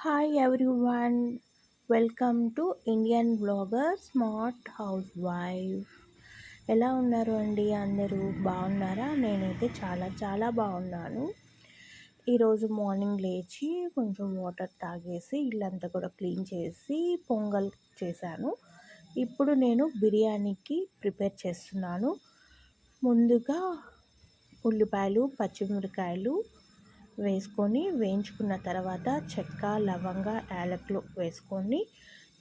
Hi everyone, welcome to Indian blogger smart house wife. ఎలా ఉన్నారు అండి? అందరూ బాగున్నారా? నేనైతే చాలా చాలా బాగున్నాను. ఈరోజు మార్నింగ్ లేచి కొంచెం వాటర్ తాగేసి ఇల్లంతా కూడా క్లీన్ చేసి పొంగల్ చేశాను. ఇప్పుడు నేను బిర్యానీకి ప్రిపేర్ చేస్తున్నాను. ముందుగా ఉల్లిపాయలు, పచ్చిమిరకాయలు వేసుకొని వేయించుకున్న తర్వాత చెక్క, లవంగ, యాలకులు వేసుకొని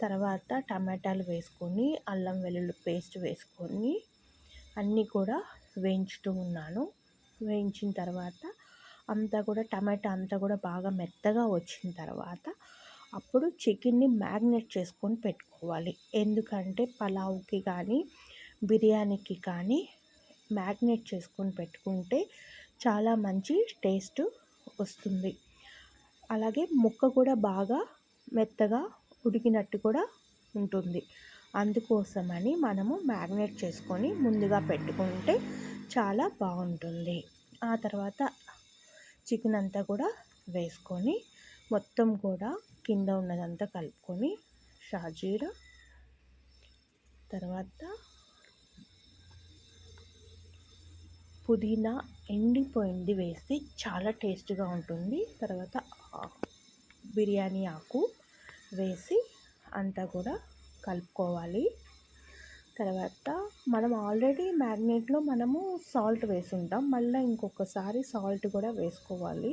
తర్వాత టమాటాలు వేసుకొని అల్లం వెల్లుల్లి పేస్ట్ వేసుకొని అన్నీ కూడా వేయించుతూ ఉన్నాను. వేయించిన తర్వాత టమాటా అంతా కూడా బాగా మెత్తగా వచ్చిన తర్వాత అప్పుడు చికెన్ని మ్యాగ్నేట్ చేసుకొని పెట్టుకోవాలి. ఎందుకంటే పలావ్కి కానీ బిర్యానీకి కానీ మ్యాగ్నేట్ చేసుకొని పెట్టుకుంటే చాలా మంచి టేస్ట్ వస్తుంది. అలాగే ముక్క కూడా బాగా మెత్తగా ఉడికినట్టు కూడా ఉంటుంది. అందుకోసమని మనము మ్యాగ్నేట్ చేసుకొని ముందుగా పెట్టుకుంటే చాలా బాగుంటుంది. ఆ తర్వాత చికెన్ అంతా కూడా వేసుకొని మొత్తం కూడా కింద ఉన్నదంతా కలుపుకొని షాజీరా తర్వాత పుదీనా ఎండిపోయింది వేస్తే చాలా టేస్ట్గా ఉంటుంది. తర్వాత బిర్యానీ ఆకు వేసి అంతా కూడా కలుపుకోవాలి. తర్వాత మనం ఆల్రెడీ మ్యాగ్నేట్లో మనము సాల్ట్ వేసి ఉంటాం, మళ్ళీ ఇంకొకసారి సాల్ట్ కూడా వేసుకోవాలి.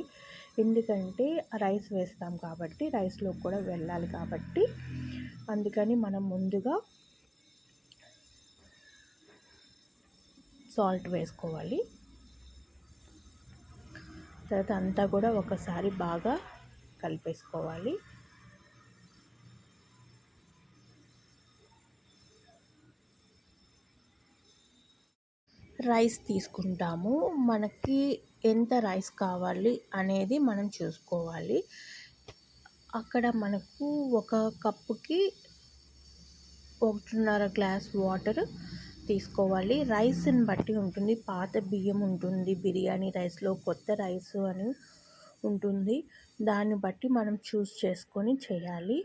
ఎందుకంటే రైస్ వేస్తాం కాబట్టి రైస్లో కూడా వెళ్ళాలి కాబట్టి అందుకని మనం ముందుగా సాల్ట్ వేసుకోవాలి. తర్వాత అంతా కూడా ఒకసారి బాగా కలిపేసుకోవాలి. రైస్ తీసుకుంటాము. మనకి ఎంత రైస్ కావాలి అనేది మనం చూసుకోవాలి. అక్కడ మనకు ఒక కప్పుకి 1.5 గ్లాస్ వాటర్ తీసుకోవాలి. రైస్ని బట్టి ఉంటుంది. పాత బియ్యం ఉంటుంది బిర్యానీ రైస్లో, కొత్త రైస్ అని ఉంటుంది. దాన్ని బట్టి మనం చూస్ చేసుకొని చేయాలి.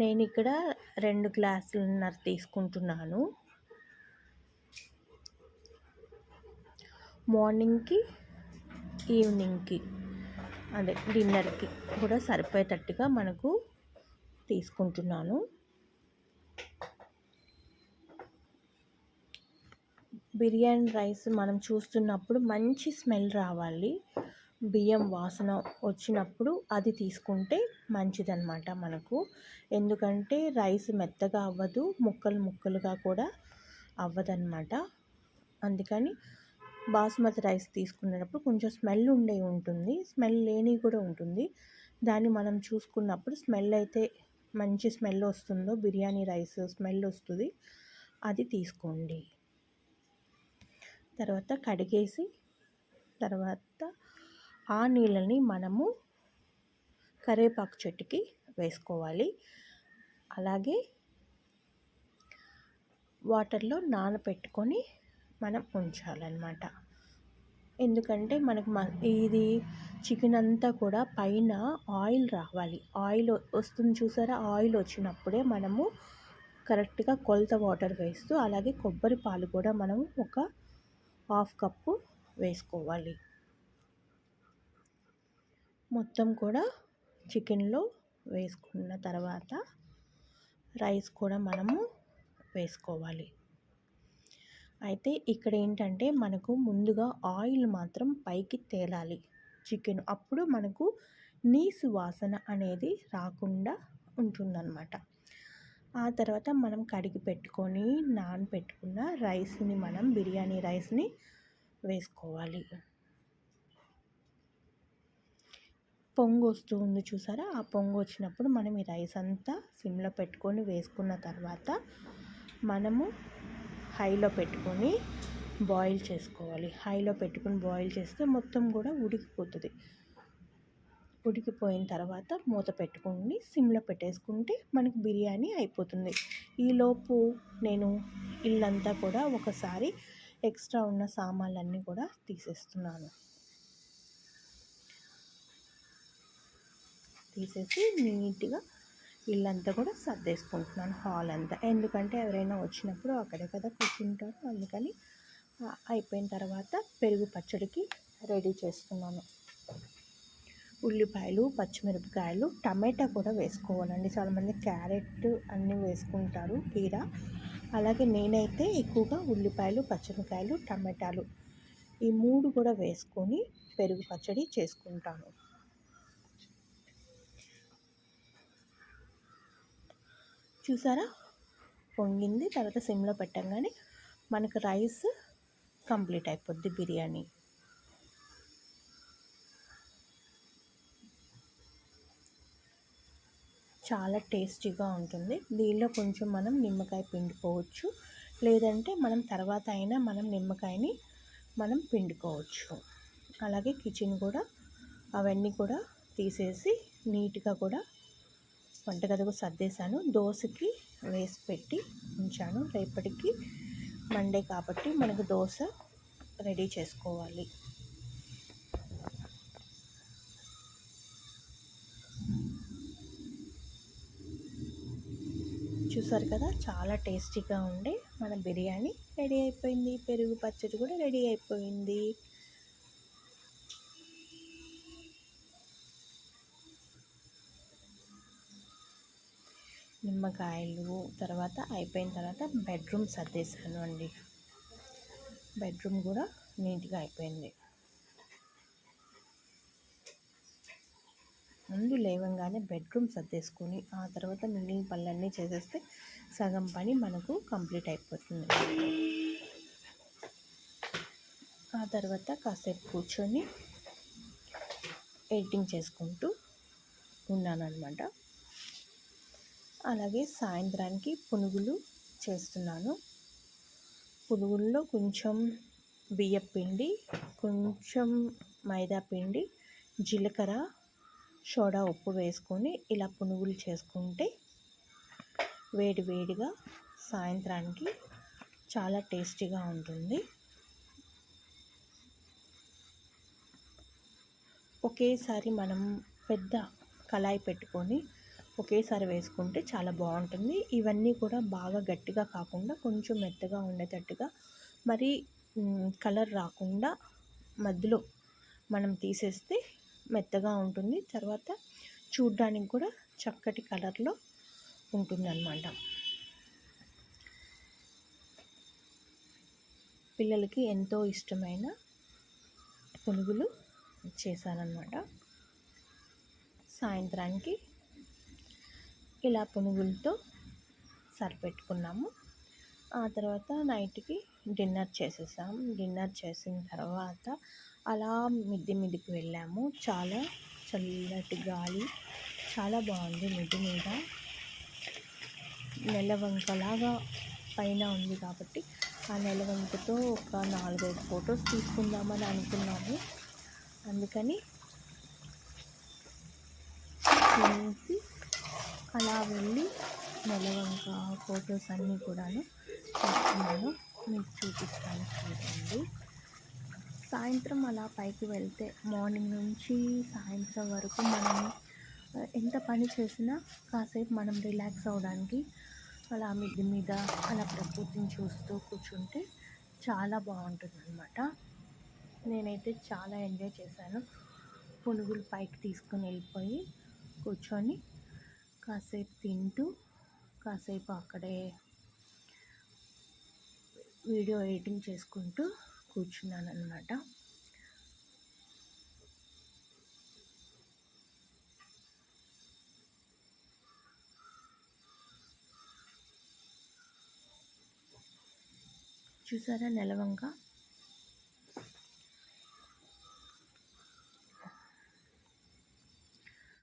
నేను ఇక్కడ 2 గ్లాసులున్నర తీసుకుంటున్నాను. మార్నింగ్కి, ఈవినింగ్కి అదే డిన్నర్కి కూడా సరిపోయేటట్టుగా మనకు తీసుకుంటున్నాను. బిర్యానీ రైస్ మనం చూస్తున్నప్పుడు మంచి స్మెల్ రావాలి, బియ్యం వాసన వచ్చినప్పుడు అది తీసుకుంటే మంచిదన్నమాట మనకు. ఎందుకంటే రైస్ మెత్తగా అవ్వదు, ముక్కలు ముక్కలుగా కూడా అవ్వదన్నమాట. అందుకని బాస్మతి రైస్ తీసుకునేటప్పుడు కొంచెం స్మెల్ ఉంటుంది, స్మెల్ లేని కూడా ఉంటుంది. దాన్ని మనం చూసుకున్నప్పుడు స్మెల్ అయితే మంచి స్మెల్ వస్తుందో, బిర్యానీ రైస్ స్మెల్ వస్తుంది, అది తీసుకోండి. తర్వాత కడిగేసి తర్వాత ఆ నీళ్ళని మనము కరివేపాకు చెట్టుకి వేసుకోవాలి. అలాగే వాటర్లో నానబెట్టుకొని మనం ఉంచాలన్నమాట. ఎందుకంటే మనకు ఇది చికెన్ అంతా కూడా పైన ఆయిల్ రావాలి. ఆయిల్ వస్తుంది చూసారా? ఆయిల్ వచ్చినప్పుడే మనము కరెక్ట్గా కొలత వాటర్ వేస్తూ, అలాగే కొబ్బరి పాలు కూడా మనం ఒక 1/2 కప్పు వేసుకోవాలి. మొత్తం కూడా చికెన్లో వేసుకున్న తర్వాత రైస్ కూడా మనము వేసుకోవాలి. అయితే ఇక్కడ ఏంటంటే మనకు ముందుగా ఆయిల్ మాత్రం పైకి తేలాలి చికెన్, అప్పుడు మనకు నీసు వాసన అనేది రాకుండా ఉంటుందన్నమాట. ఆ తర్వాత మనం కడిగి పెట్టుకొని నానబెట్టుకున్న రైస్ని మనం బిర్యానీ రైస్ని వేసుకోవాలి. పొంగు వస్తుంది చూసారా? ఆ పొంగు వచ్చినప్పుడు మనం ఈ రైస్ అంతా సిమ్లో పెట్టుకొని వేసుకున్న తర్వాత మనము హైలో పెట్టుకొని బాయిల్ చేసుకోవాలి. హైలో పెట్టుకొని బాయిల్ చేస్తే మొత్తం కూడా ఉడికిపోతుంది. ఉడికిపోయిన తర్వాత మూత పెట్టుకొని సిమ్లో పెట్టేసుకుంటే మనకు బిర్యానీ అయిపోతుంది. ఈలోపు నేను ఇల్లంతా కూడా ఒకసారి ఎక్స్ట్రా ఉన్న సామాన్లన్నీ కూడా తీసేస్తున్నాను. తీసేసి నీట్గా ఇల్లంతా కూడా సర్దేసుకుంటున్నాను, హాల్ అంతా. ఎందుకంటే ఎవరైనా వచ్చినప్పుడు అక్కడే కదా కూర్చుంటారు, అందుకని అయిపోయిన తర్వాత పెరుగు పచ్చడికి రెడీ చేస్తున్నాను. ఉల్లిపాయలు, పచ్చిమిరపకాయలు, టమాటా కూడా వేసుకోవాలండి. చాలామంది క్యారెట్ అన్నీ వేసుకుంటారు, కీర. అలాగే నేనైతే ఎక్కువగా ఉల్లిపాయలు, పచ్చిమిరపకాయలు, టమాటాలు ఈ 3 కూడా వేసుకొని పెరుగు పచ్చడి చేసుకుంటాను. చూసారా, పొంగింది. తర్వాత సిమ్లో పెట్టంగానే మనకు రైస్ కంప్లీట్ అయిపోద్ది బిర్యానీ. చాలా టేస్టీగా ఉంటుంది. దీనిలో కొంచెం మనం నిమ్మకాయ పిండుకోవచ్చు, లేదంటే మనం తర్వాత అయినా మనం నిమ్మకాయని మనం పిండుకోవచ్చు. అలాగే కిచెన్ కూడా అవన్నీ కూడా తీసేసి నీట్గా కూడా వంటగదికి సర్దేశాను. దోశకి వేసి పెట్టి ఉంచాను, రేపటికి మండే కాబట్టి మనకు దోశ రెడీ చేసుకోవాలి. చూసారు కదా, చాలా టేస్టీగా ఉండే మన బిర్యానీ రెడీ అయిపోయింది. పెరుగు పచ్చడి కూడా రెడీ అయిపోయింది. నిమ్మకాయలు తర్వాత అయిపోయిన తర్వాత బెడ్రూమ్ సర్దేశాను అండి. బెడ్రూమ్ కూడా నీట్గా అయిపోయింది. ముందు లేవంగానే బెడ్రూమ్ సర్దేసుకొని ఆ తర్వాత మిగిలిన పనులన్నీ చేసేస్తే సగం పని మనకు కంప్లీట్ అయిపోతుంది. ఆ తర్వాత కాసేపు కూర్చొని ఎడిటింగ్ చేసుకుంటూ ఉన్నానన్నమాట. అలాగే సాయంత్రానికి పునుగులు చేస్తున్నాను. పునుగుల్లో కొంచెం బియ్యం పిండి, కొంచెం మైదా పిండి, జీలకర్ర, సోడా ఉప్పు వేసుకొని ఇలా పునుగులు చేసుకుంటే వేడి వేడిగా సాయంత్రానికి చాలా టేస్టీగా ఉంటుంది. ఒకేసారి మనం పెద్ద కళాయి పెట్టుకొని ఒకేసారి వేసుకుంటే చాలా బాగుంటుంది. ఇవన్నీ కూడా బాగా గట్టిగా కాకుండా కొంచెం మెత్తగా ఉండేటట్టుగా, మరి కలర్ రాకుండా మధ్యలో మనం తీసేస్తే మెత్తగా ఉంటుంది. తర్వాత చూడ్డానికి కూడా చక్కటి కలర్లో ఉంటుందన్నమాట. పిల్లలకి ఎంతో ఇష్టమైన పునుగులు చేశానన్నమాట. సాయంత్రానికి ఇలా పునుగులతో సరిపెట్టుకున్నాము. ఆ తర్వాత నైట్కి డిన్నర్ చేసేసాం. డిన్నర్ చేసిన తర్వాత అలా మిద్దె మీదకి వెళ్ళాము. చాలా చల్లటి గాలి, చాలా బాగుంది. మిద్దె మీద నెలవంకలాగా పైన ఉంది కాబట్టి ఆ నెలవంకతో ఒక 4-5 ఫొటోస్ తీసుకుందామని అనుకున్నాము. అందుకని తినేసి అలా వెళ్ళి నెలవంక ఫొటోస్ అన్నీ కూడాను తీసుకున్నాను. మీకు చూపిస్తాను, చూడండి. సాయంత్రం అలా పైకి వెళ్తే మార్నింగ్ నుంచి సాయంత్రం వరకు మనం ఎంత పని చేసినా కాసేపు మనం రిలాక్స్ అవ్వడానికి అలా మిద్దె మీద అలా ప్రకృతిని చూస్తూ కూర్చుంటే చాలా బాగుంటుంది అన్నమాట. నేనైతే చాలా ఎంజాయ్ చేశాను. పునుగులు పైకి తీసుకొని వెళ్ళిపోయి కూర్చొని కాసేపు తింటూ కాసేపు అక్కడే వీడియో ఎడిటింగ్ చేసుకుంటూ కూర్చున్నాను అన్నమాట. చూసారా నెలవంక